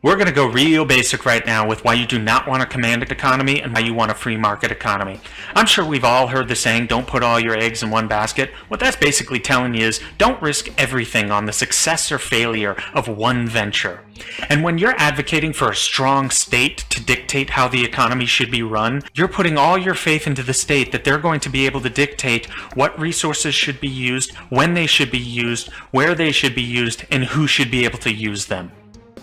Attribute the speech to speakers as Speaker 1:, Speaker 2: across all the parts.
Speaker 1: We're going to go real basic right now with why you do not want a commanded economy and why you want a free market economy. I'm sure we've all heard the saying, don't put all your eggs in one basket. What that's basically telling you is don't risk everything on the success or failure of one venture. And when you're advocating for a strong state to dictate how the economy should be run, you're putting all your faith into the state that they're going to be able to dictate what resources should be used, when they should be used, where they should be used, and who should be able to use them.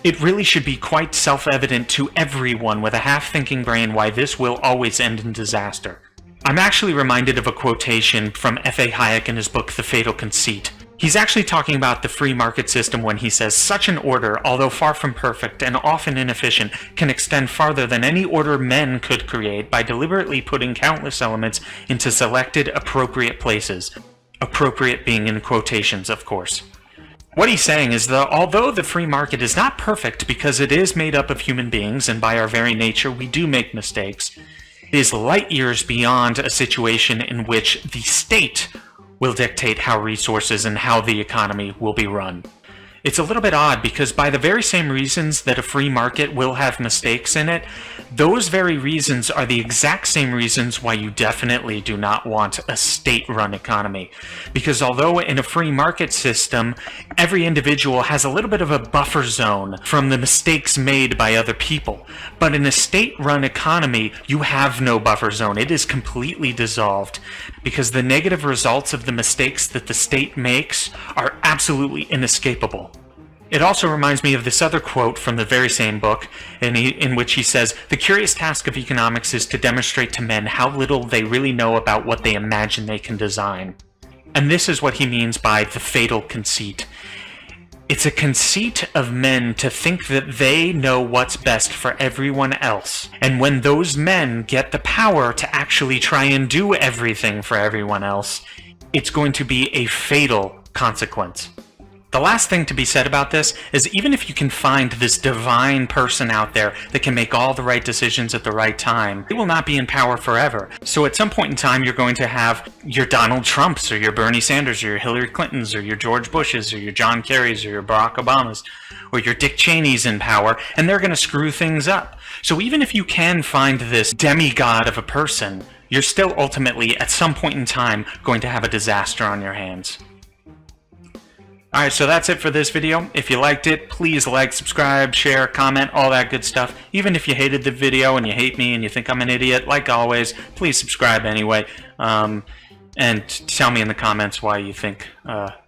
Speaker 1: It really should be quite self-evident to everyone with a half-thinking brain why this will always end in disaster. I'm actually reminded of a quotation from F.A. Hayek in his book, The Fatal Conceit. He's actually talking about the free market system when he says, such an order, although far from perfect and often inefficient, can extend farther than any order men could create by deliberately putting countless elements into selected appropriate places. Appropriate being in quotations, of course. What he's saying is that although the free market is not perfect because it is made up of human beings, and by our very nature we do make mistakes, it is light years beyond a situation in which the state will dictate how resources and how the economy will be run. It's a little bit odd because by the very same reasons that a free market will have mistakes in it, those very reasons are the exact same reasons why you definitely do not want a state-run economy. Because although in a free market system, every individual has a little bit of a buffer zone from the mistakes made by other people, but in a state-run economy, you have no buffer zone. It is completely dissolved because the negative results of the mistakes that the state makes are absolutely inescapable. It also reminds me of this other quote from the very same book, in which he says, "The curious task of economics is to demonstrate to men how little they really know about what they imagine they can design." And this is what he means by the fatal conceit. It's a conceit of men to think that they know what's best for everyone else. And when those men get the power to actually try and do everything for everyone else, it's going to be a fatal consequence. The last thing to be said about this is even if you can find this divine person out there that can make all the right decisions at the right time, they will not be in power forever. So at some point in time, you're going to have your Donald Trumps or your Bernie Sanders or your Hillary Clintons or your George Bushes or your John Kerrys or your Barack Obamas or your Dick Cheneys in power, and they're going to screw things up. So even if you can find this demigod of a person, you're still ultimately, at some point in time, going to have a disaster on your hands. Alright, so that's it for this video. If you liked it, please like, subscribe, share, comment, all that good stuff. Even if you hated the video and you hate me and you think I'm an idiot, like always, please subscribe anyway. And tell me in the comments why you think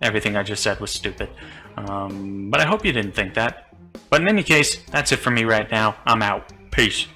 Speaker 1: everything I just said was stupid. But I hope you didn't think that. But in any case, that's it for me right now. I'm out. Peace.